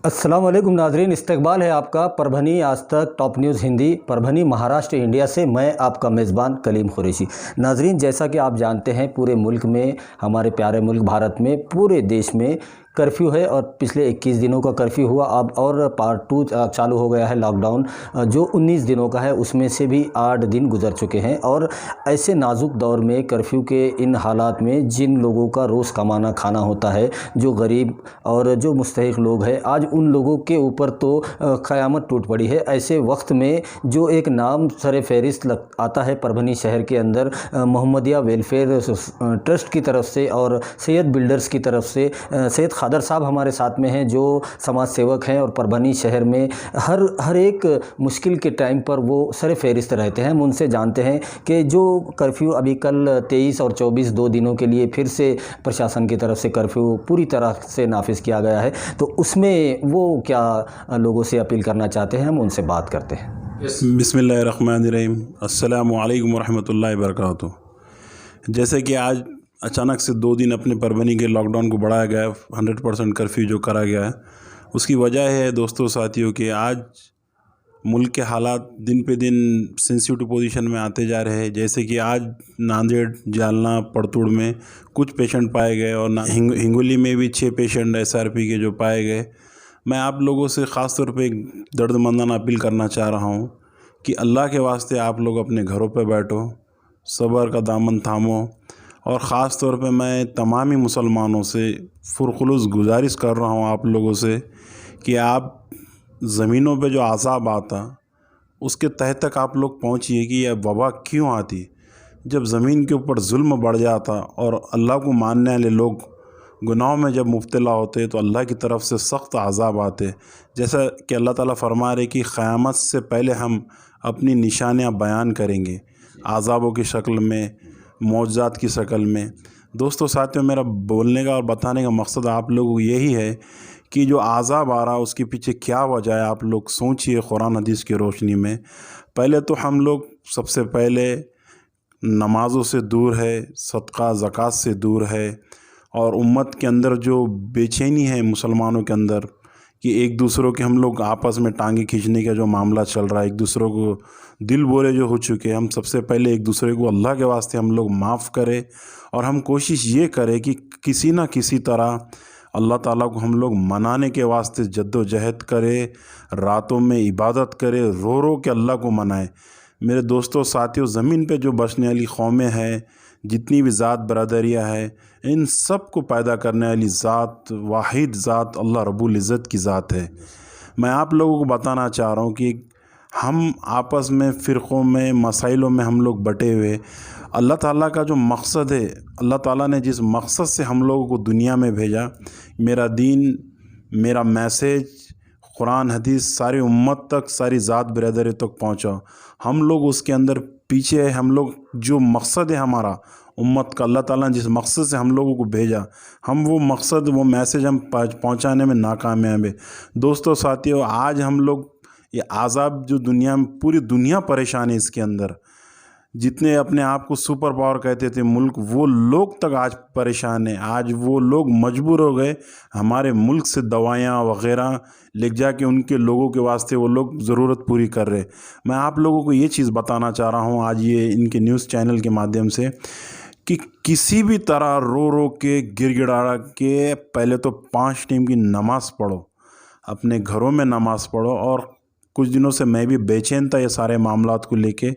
अस्सलाम वालेकुम नाजरीन, इस्तकबाल है आपका परभनी आज तक top news Hindi Parbhani Maharashtra India से। मैं आपका मेज़बान कलीम कुरैशी। नाजरीन, जैसा कि आप जानते हैं पूरे मुल्क में, हमारे प्यारे मुल्क भारत में, पूरे देश में कर्फ्यू है और पिछले 21 दिनों का कर्फ्यू हुआ। अब और पार्ट 2 चालू हो गया है लॉकडाउन, जो 19 दिनों का है उसमें से भी 8 दिन गुजर चुके हैं। और ऐसे नाजुक दौर में कर्फ्यू के इन हालात में जिन लोगों का रोज़ कमाना खाना होता है, जो गरीब और जो मुस्तहिक लोग हैं, आज उन लोगों के ऊपर तो क़यामत टूट पड़ी है। ऐसे वक्त में जो एक नाम सर फहरिस्त आता है परभनी शहर के अंदर, मोहम्मदिया वेलफेयर ट्रस्ट की तरफ से और सैयद बिल्डर्स की तरफ से, सैयद खादर साहब हमारे साथ में हैं जो समाज सेवक हैं और परभनी शहर में हर एक मुश्किल के टाइम पर वो सर फहरिस्त रहते हैं। हम उनसे जानते हैं कि जो कर्फ्यू अभी कल 23 और 24 2 दिनों के लिए फिर से प्रशासन की तरफ से कर्फ्यू पूरी तरह से नाफिज किया गया है, तो उसमें वो क्या लोगों से अपील करना चाहते हैं, हम उनसे बात करते हैं। बिस्मिल्लाहिर्रहमानिर्रहीम, अस्सलामु अलैकुम वरहमतुल्लाहि वबरकातुहू। जैसे कि आज अचानक से 2 दिन अपने परभनी के लॉकडाउन को बढ़ाया गया है, 100% कर्फ्यू जो करा गया है, उसकी वजह है दोस्तों साथियों कि आज मुल्क के हालात दिन पे दिन सेंसिटिव पोजीशन में आते जा रहे हैं। जैसे कि आज नांदेड़, जालना, परतूड़ में कुछ पेशेंट पाए गए और हिंगोली में भी 6 पेशेंट SRP के जो पाए गए। मैं आप लोगों से ख़ास तौर पे एक दर्दमंदाना अपील करना चाह रहा हूँ कि अल्लाह के वास्ते आप लोग अपने घरों पे बैठो, सब्र का दामन थामो। और ख़ास तौर पे मैं तमामी मुसलमानों से पुरखुलूस गुजारिश कर रहा हूँ आप लोगों से कि आप ज़मीनों पे जो अज़ाब आता उसके तह तक आप लोग पहुँचिए कि यह वबा क्यों आती। जब ज़मीन के ऊपर जुल्म बढ़ जाता और अल्लाह को मानने वाले लोग गुनाहों में जब मुब्तला होते तो अल्लाह की तरफ से सख्त अज़ाब आते। जैसा कि अल्लाह ताला फरमा रहे कि क़यामत से पहले हम अपनी निशानियाँ बयान करेंगे, अज़ाबों की शक्ल में, मौजज़ात की शक्ल में। दोस्तों साथियों, मेरा बोलने का और बताने का मकसद आप लोगों को यही है कि जो अज़ाब आ रहा है उसके पीछे क्या वजह है, आप लोग सोचिए कुरान हदीस की रोशनी में। पहले तो हम लोग सबसे पहले नमाज़ों से दूर है, सदका ज़कात से दूर है, और उम्मत के अंदर जो बेचैनी है मुसलमानों के अंदर कि एक दूसरों के हम लोग आपस में टांगे खींचने का जो मामला चल रहा है, एक दूसरों को दिल बोले जो हो चुके हैं, हम सबसे पहले एक दूसरे को अल्लाह के वास्ते हम लोग माफ़ करें। और हम कोशिश ये करें कि किसी न किसी तरह अल्लाह ताला को हम लोग मनाने के वास्ते जद्दोजहद करें, रातों में इबादत करें, रो रो के अल्लाह को मनाएं। मेरे दोस्तों साथियों, ज़मीन पे जो बसने वाली कौमें हैं, जितनी भी ज़ात बरदरियाँ है, इन सब को पैदा करने वाली ज़ात, वाहिद ज़ात अल्लाह रब्बुल इज़्ज़त की ज़ात है। मैं आप लोगों को बताना चाह रहा हूँ कि हम आपस में फ़िरक़ों में, मसाइलों में हम लोग बटे हुए, अल्लाह ताला का जो मकसद है, अल्लाह ताला ने जिस मकसद से हम लोगों को दुनिया में भेजा, मेरा दीन, मेरा मैसेज, कुरान हदीस सारी उम्मत तक, सारी ज़ात बिरादरी तक पहुँचा। हम लोग उसके अंदर पीछे है। हम लोग जो मकसद है हमारा उम्मत का, अल्लाह ताला ने जिस मकसद से हम लोगों को भेजा, हम वो मकसद, वो मैसेज हम पहुँचाने में नाकामयाब है। दोस्तों साथियों, आज हम लोग ये आज़ाब जो दुनिया में, पूरी दुनिया परेशान है इसके अंदर। जितने अपने आप को सुपर पावर कहते थे मुल्क, वो लोग तक आज परेशान हैं। आज वो लोग मजबूर हो गए हमारे मुल्क से दवाइयाँ वग़ैरह ले जाके उनके लोगों के वास्ते वो लोग ज़रूरत पूरी कर रहे। मैं आप लोगों को ये चीज़ बताना चाह रहा हूँ आज ये इनके न्यूज़ चैनल के माध्यम से कि किसी भी तरह रो रो के, गिड़गिड़ा के, पहले तो 5 टाइम की नमाज़ पढ़ो, अपने घरों में नमाज़ पढ़ो। और कुछ दिनों से मैं भी बेचैन था ये सारे मामलात को लेके।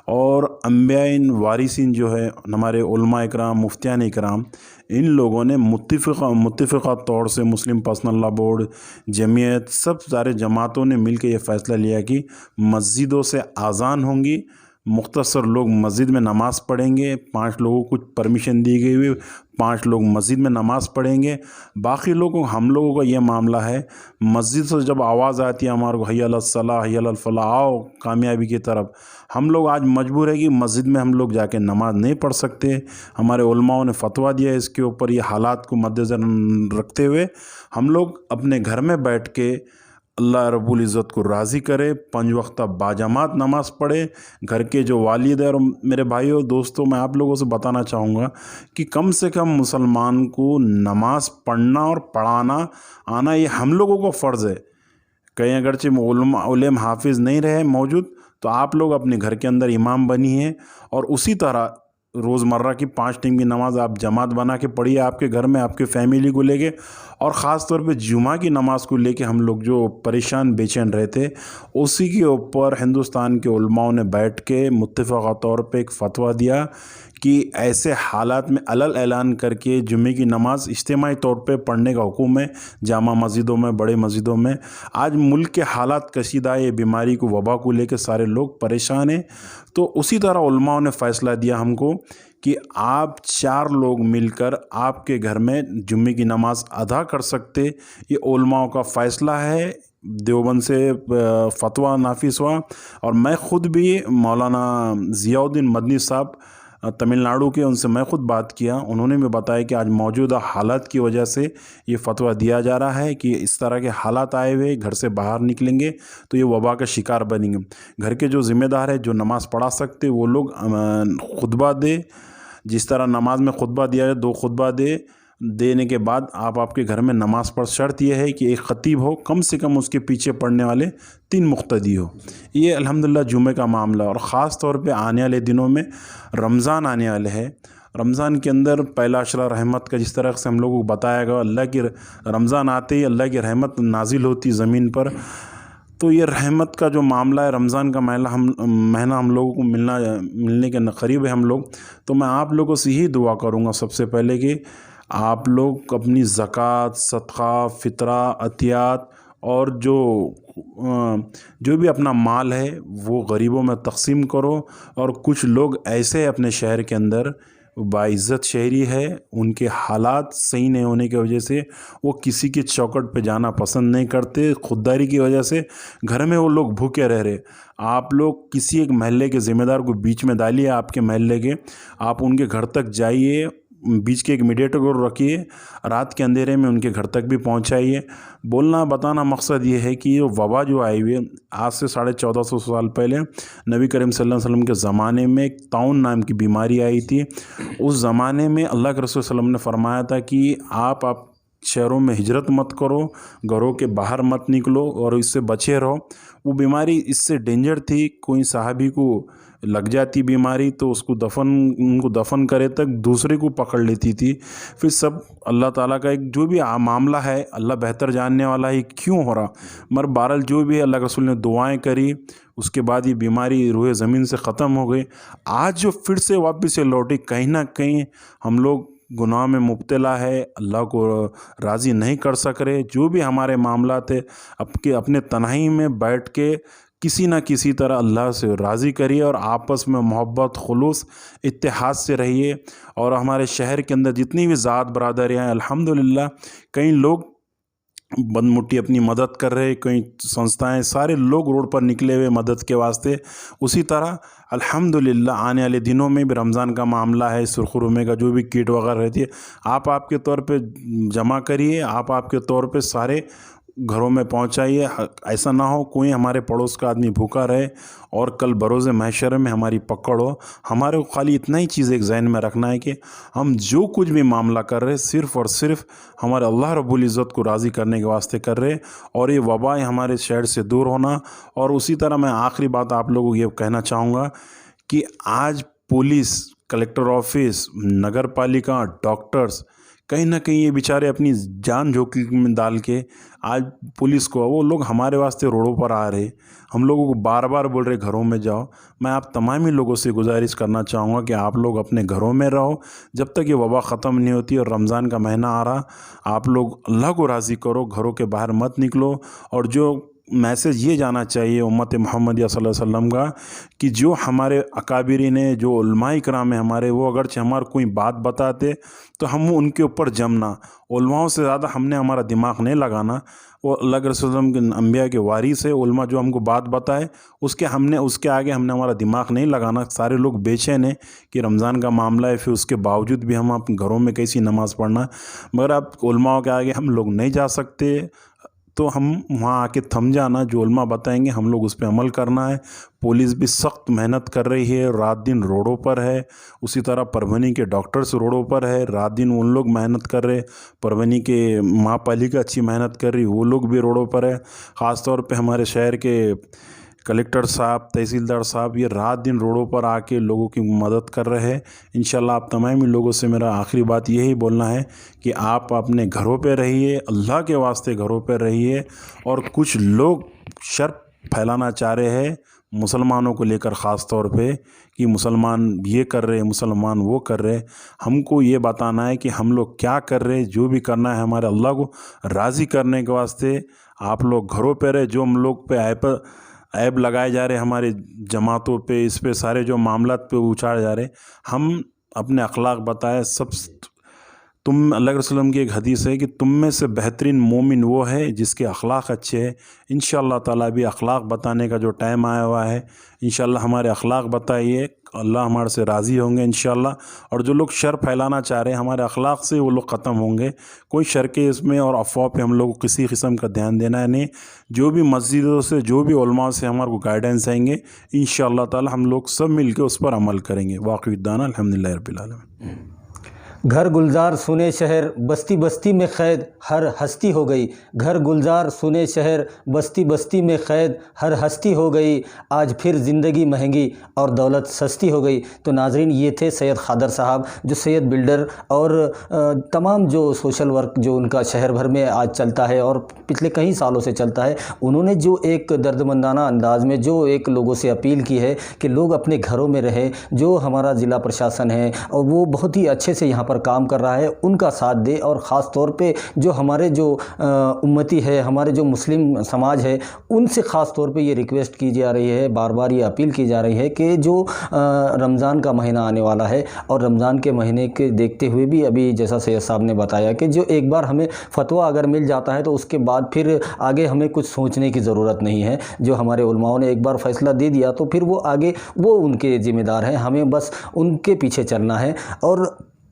और अंबियाइन वारिसिन जो है हमारे उलमा इकराम, मुफ्तियान इकराम, इन लोगों ने मुत्तफ़िक़ा तौर से मुस्लिम पर्सनल लॉ बोर्ड, जमीयत, सब सारे जमातों ने मिल के ये फ़ैसला लिया कि मस्जिदों से आज़ान होंगी, मुख्तसर लोग मस्जिद में नमाज़ पढ़ेंगे। 5 लोगों को परमिशन दी गई हुई, 5 लोग मस्जिद में नमाज़ पढ़ेंगे। बाकी लोगों, हम लोगों का ये मामला है, मस्जिद से जब आवाज़ आती है हमारे को हय्या अलस सलाह, हय्या अलल फलाह, आओ कामयाबी की तरफ, हम लोग आज मजबूर है कि मस्जिद में हम लोग जाके नमाज़ नहीं पढ़ सकते। हमारे उलमाओं ने फतवा दिया इसके ऊपर। ये हालात को मद्देनज़र रखते हुए हम लोग अपने घर में बैठ के अल्लाह रब्बुल इज़्ज़त को राज़ी करे, 5 वक्त बाजमात नमाज़ पढ़े। घर के जो वालिद है और मेरे भाइयों दोस्तों, मैं आप लोगों से बताना चाहूँगा कि कम से कम मुसलमान को नमाज़ पढ़ना और पढ़ाना आना ये हम लोगों को फ़र्ज़ है। कहीं अगरचे उलेम हाफिज़ नहीं रहे मौजूद, तो आप लोग अपने घर के अंदर इमाम बनिए और उसी तरह रोज़मर्रा की 5 टाइम की नमाज़ आप जमात बना के पढ़िए आपके घर में, आपके फैमिली को लेके। और ख़ास तौर पे जुमा की नमाज़ को लेके हम लोग जो परेशान बेचैन रहते, उसी के ऊपर हिंदुस्तान के उलमाओं ने बैठ के मुत्तफ़क़ा तौर पे एक फ़तवा दिया कि ऐसे हालात में अलल ऐलान करके जुमे की नमाज़ इज्तिमाई तौर पे पढ़ने का हुक्म है जामा मस्जिदों में, बड़े मस्जिदों में। आज मुल्क के हालात कशीदा, ये बीमारी को, वबा को लेकर सारे लोग परेशान हैं। तो उसी तरह उलमाओं ने फ़ैसला दिया हमको कि आप 4 लोग मिलकर आपके घर में जुम्मे की नमाज़ अदा कर सकते। ये उलमाओं का फ़ैसला है, देवबंद से फ़तवा नाफिस हुआ। और मैं ख़ुद भी मौलाना ज़ियाउद्दीन मदनी साहब तमिलनाडु के, उनसे मैं ख़ुद बात किया। उन्होंने भी बताया कि आज मौजूदा हालात की वजह से ये फ़तवा दिया जा रहा है कि इस तरह के हालात आए हुए, घर से बाहर निकलेंगे तो ये वबा का शिकार बनेंगे। घर के जो ज़िम्मेदार है, जो नमाज़ पढ़ा सकते, वो लोग खुतबा दे। जिस तरह नमाज में खुतबा दिया है, 2 खुतबा देने के बाद आप आपके घर में नमाज़ पढ़। शर्त यह है कि एक ख़तीब हो, कम से कम उसके पीछे पढ़ने वाले 3 मुक़्तदी हो। ये अल्हम्दुलिल्लाह जुमे का मामला। और ख़ास तौर पे आने वाले दिनों में रमज़ान आने वाले हैं। रमज़ान के अंदर पहला अशरा रहमत का, जिस तरह से हम लोगों को बताया गया, अल्लाह की रमज़ान आते ही अल्लाह की रहमत नाजिल होती ज़मीन पर। तो ये रहमत का जो मामला है, रमज़ान का महीना हम लोगों को मिलने के करीब है हम लोग। तो मैं आप लोगों से यही दुआ करूँगा सबसे पहले कि आप लोग अपनी ज़कात, सदक़ा, फ़ितरा, अतियात और जो भी अपना माल है वो गरीबों में तक़सीम करो। और कुछ लोग ऐसे अपने शहर के अंदर बाइज़्ज़त शहरी है, उनके हालात सही नहीं होने की वजह से वो किसी की चौखट पे जाना पसंद नहीं करते। खुददारी की वजह से घर में वो लोग भूखे रह रहे। आप लोग किसी एक महल्ले के ज़िम्मेदार को बीच में डालिए, आपके महल्ले के, आप उनके घर तक जाइए, बीच के एक मीडिएटर को रखिए, रात के अंधेरे में उनके घर तक भी पहुंचाइए। बोलना बताना मकसद ये है कि ये वबा जो आई हुई है, आज से 1450 साल पहले नबी करीम सल्लल्लाहु अलैहि वसल्लम के ज़माने में एक ताउन नाम की बीमारी आई थी। उस ज़माने में अल्लाह के रसूल सल्लल्लाहु अलैहि वसल्लम ने फरमाया था कि आप शहरों में हिजरत मत करो, घरों के बाहर मत निकलो और इससे बचे रहो। वो बीमारी इससे डेंजर थी, कोई सहाबी को लग जाती बीमारी तो उनको दफन करे तक दूसरे को पकड़ लेती थी। फिर सब अल्लाह ताला का एक जो भी मामला है, अल्लाह बेहतर जानने वाला है क्यों हो रहा, मगर बहरहाल जो भी अल्लाह के रसूल ने दुआएं करी, उसके बाद ये बीमारी रूहे ज़मीन से ख़त्म हो गई। आज जो फिर से वापस से लौटी, कहीं ना कहीं हम लोग गुनाह में मुब्तला है, अल्लाह को राज़ी नहीं कर सक रहे। जो भी हमारे मामला थे, अपने तन्हाई में बैठ के किसी न किसी तरह अल्लाह से राज़ी करिए और आपस में मोहब्बत, खुलूस, इत्तेहाद से रहिए। और हमारे शहर के अंदर जितनी भी ज़ात बरादरियाँ हैं, अल्हम्दुलिल्लाह कई लोग बदमुट्ठी अपनी मदद कर रहे, कई संस्थाएं, सारे लोग रोड पर निकले हुए मदद के वास्ते। उसी तरह अल्हम्दुलिल्लाह आने वाले दिनों में भी रमज़ान का मामला है, सुरखुरुमे का जो भी किट वगैरह रहती है, आप आपके तौर पे जमा करिए, आप आपके तौर पे सारे घरों में पहुंचाइए। ऐसा ना हो कोई हमारे पड़ोस का आदमी भूखा रहे और कल बरोज़े महशर में हमारी पकड़ हो। हमारे को खाली इतना ही चीज़ एक ज़हन में रखना है कि हम जो कुछ भी मामला कर रहे सिर्फ़ और सिर्फ हमारे अल्लाह रब्बुल इज़्ज़त को राज़ी करने के वास्ते कर रहे, और ये वबाएँ हमारे शहर से दूर होना। और उसी तरह मैं आखिरी बात आप लोगों को ये कहना चाहूँगा कि आज पुलिस, कलेक्टर ऑफिस, नगर पालिका, डॉक्टर्स, कहीं ना कहीं ये बेचारे अपनी जान जोखिम में डाल के आज पुलिस को, वो लोग हमारे वास्ते रोडों पर आ रहे, हम लोगों को बार बार बोल रहे घरों में जाओ। मैं आप तमाम ही लोगों से गुजारिश करना चाहूँगा कि आप लोग अपने घरों में रहो जब तक ये वबा ख़त्म नहीं होती और रमज़ान का महीना आ रहा। आप लोग अल्लाह को राज़ी करो, घरों के बाहर मत निकलो। और जो मैसेज ये जाना चाहिए उम्मत मोहम्मदिया सल्लल्लाहु अलैहि वसल्लम का कि जो हमारे अकाबिरीन ने, जो उलमाए किराम है हमारे, वो अगरचे हमारे कोई बात बताते तो हम उनके ऊपर जमना, उलमाओं से ज़्यादा हमने हमारा दिमाग नहीं लगाना। वो अल्लाह के रसूल के अंबिया के वारिस है, उलमा जो हमको बात बताए उसके आगे हमने हमारा दिमाग नहीं लगाना। सारे लोग बेचैन हैं कि रमज़ान का मामला है, फिर उसके बावजूद भी हम अपने घरों में कैसी नमाज़ पढ़ना, मगर अब उलमाओं के आगे हम लोग नहीं जा सकते। तो हम वहाँ आके थम जाना, जो उलमा बताएंगे हम लोग उस पर अमल करना है। पुलिस भी सख्त मेहनत कर रही है, रात दिन रोडों पर है। उसी तरह परभनी के डॉक्टर्स रोडों पर है, रात दिन उन लोग मेहनत कर रहे। परभनी के महापालिका अच्छी मेहनत कर रही, वो लोग भी रोडों पर है। ख़ास तौर पे हमारे शहर के कलेक्टर साहब, तहसीलदार साहब, ये रात दिन रोडों पर आके लोगों की मदद कर रहे हैं। इंशाल्लाह आप तमाम ही लोगों से मेरा आखिरी बात यही बोलना है कि आप अपने घरों पे रहिए, अल्लाह के वास्ते घरों पे रहिए। और कुछ लोग शर फैलाना चाह रहे हैं मुसलमानों को लेकर, ख़ास तौर पे कि मुसलमान ये कर रहे, मुसलमान वो कर रहे। हमको ये बताना है कि हम लोग क्या कर रहे, जो भी करना है हमारे अल्लाह को राज़ी करने के वास्ते आप लोग घरों पे रहे। जो हम लोग पे ऐब लगाए जा रहे हमारे जमातों पे, इस पे सारे जो मामलात पे उछाड़े जा रहे, हम अपने अखलाक बताए। सब तुम अल्लाह के रसूल की एक हदीस है कि तुम में से बेहतरीन मोमिन वो है जिसके अखलाक अच्छे हैं। इंशाअल्लाह ताला भी अखलाक बताने का जो टाइम आया हुआ है, इंशाअल्लाह हमारे अखलाक बताइए, अल्लाह हमारे से राज़ी होंगे इंशाअल्लाह। और जो लोग शर फैलाना चाह रहे हैं हमारे अखलाक से, वो लोग ख़त्म होंगे। कोई शर के इसमें और अफवाह पे हम लोग को किसी किस्म का ध्यान देना है नहीं। जो भी मस्जिदों से, जो भी उलमा से हमारे को गाइडेंस आएंगे, इंशाअल्लाह ताला हम लोग सब मिल के उस पर अमल करेंगे। वाक़ई दाना अल्हम्दुलिल्लाह रब्बिल आलमीन। घर गुलजार सुने शहर, बस्ती बस्ती में क़ैद हर हस्ती हो गई। घर गुलजार सुने शहर, बस्ती बस्ती में क़ैद हर हस्ती हो गई। आज फिर ज़िंदगी महंगी और दौलत सस्ती हो गई। तो नाज़रीन, ये थे सैयद खादर साहब, जो सैयद बिल्डर और तमाम जो सोशल वर्क जो उनका शहर भर में आज चलता है और पिछले कई सालों से चलता है। उन्होंने जो एक दर्दमंदाना अंदाज़ में जो एक लोगों से अपील की है कि लोग अपने घरों में रहें। जो हमारा ज़िला प्रशासन है और वो बहुत ही अच्छे से यहाँ पर काम कर रहा है, उनका साथ दे। और ख़ास तौर पे जो हमारे जो उम्मती है, हमारे जो मुस्लिम समाज है, उनसे ख़ास तौर पे ये रिक्वेस्ट की जा रही है, बार बार ये अपील की जा रही है कि जो रमज़ान का महीना आने वाला है और रमज़ान के महीने के देखते हुए भी अभी जैसा सैयद साहब ने बताया कि जो एक बार हमें फतवा अगर मिल जाता है तो उसके बाद फिर आगे हमें कुछ सोचने की ज़रूरत नहीं है। जो हमारे उलमाओं ने एक बार फ़ैसला दे दिया तो फिर वो आगे वो उनके ज़िम्मेदार हैं, हमें बस उनके पीछे चलना है। और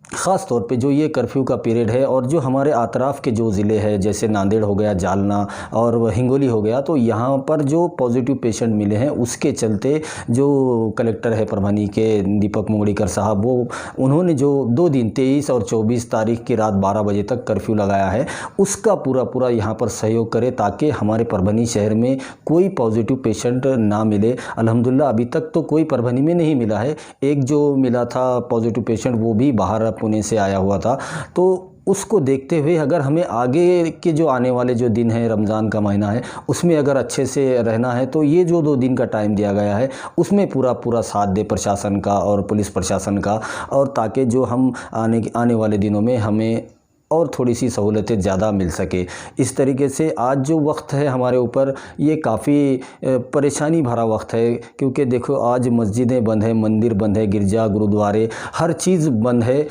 ख़ास तौर पे जो ये कर्फ्यू का पीरियड है और जो हमारे आतराफ़ के जो ज़िले हैं जैसे नांदेड़ हो गया, जालना और हिंगोली हो गया, तो यहाँ पर जो पॉजिटिव पेशेंट मिले हैं उसके चलते जो कलेक्टर है परभनी के दीपक मुगड़ीकर साहब, वो उन्होंने जो 2 दिन 23 और 24 तारीख की रात 12 बजे तक कर्फ्यू लगाया है, उसका पूरा यहाँ पर सहयोग करे ताकि हमारे परभनी शहर में कोई पॉजिटिव पेशेंट ना मिले। अल्हम्दुलिल्लाह अभी तक तो कोई परभनी में नहीं मिला है। एक जो मिला था पॉजिटिव पेशेंट वो भी बाहर पुणे से आया हुआ था। तो उसको देखते हुए अगर हमें आगे के जो आने वाले जो दिन हैं, रमज़ान का महीना है, उसमें अगर अच्छे से रहना है तो ये जो 2 दिन का टाइम दिया गया है उसमें पूरा साथ दे प्रशासन का और पुलिस प्रशासन का, और ताकि जो हम आने वाले दिनों में हमें और थोड़ी सी सहूलतें ज़्यादा मिल सके। इस तरीके से आज जो वक्त है हमारे ऊपर, ये काफ़ी परेशानी भरा वक्त है, क्योंकि देखो आज मस्जिदें बंद हैं, मंदिर बंद है, गिरजा गुरुद्वारे हर चीज़ बंद है।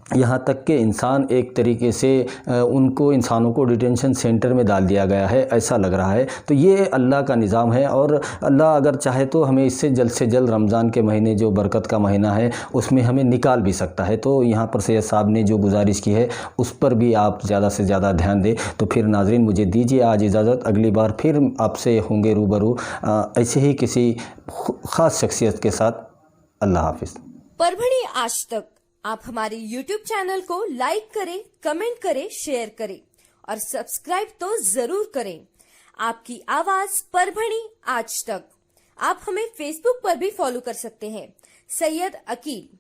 यहाँ तक के इंसान एक तरीके से इंसानों को डिटेंशन सेंटर में डाल दिया गया है, ऐसा लग रहा है। तो ये अल्लाह का निज़ाम है और अल्लाह अगर चाहे तो हमें इससे जल्द रमज़ान के महीने जो बरकत का महीना है उसमें हमें निकाल भी सकता है। तो यहाँ पर सैयद साहब ने जो गुजारिश की है उस पर भी आप ज़्यादा से ज़्यादा ध्यान दें। तो फिर नाज़रीन, मुझे दीजिए आज इजाज़त, अगली बार फिर आपसे होंगे रूबरू ऐसे ही किसी ख़ास शख्सियत के साथ। अल्लाह हाफिज़। परभणी आज तक आप हमारे YouTube चैनल को लाइक करें, कमेंट करें, शेयर करें और सब्सक्राइब तो जरूर करें। आपकी आवाज परभणी आज तक। आप हमें Facebook पर भी फॉलो कर सकते हैं। सैयद अकील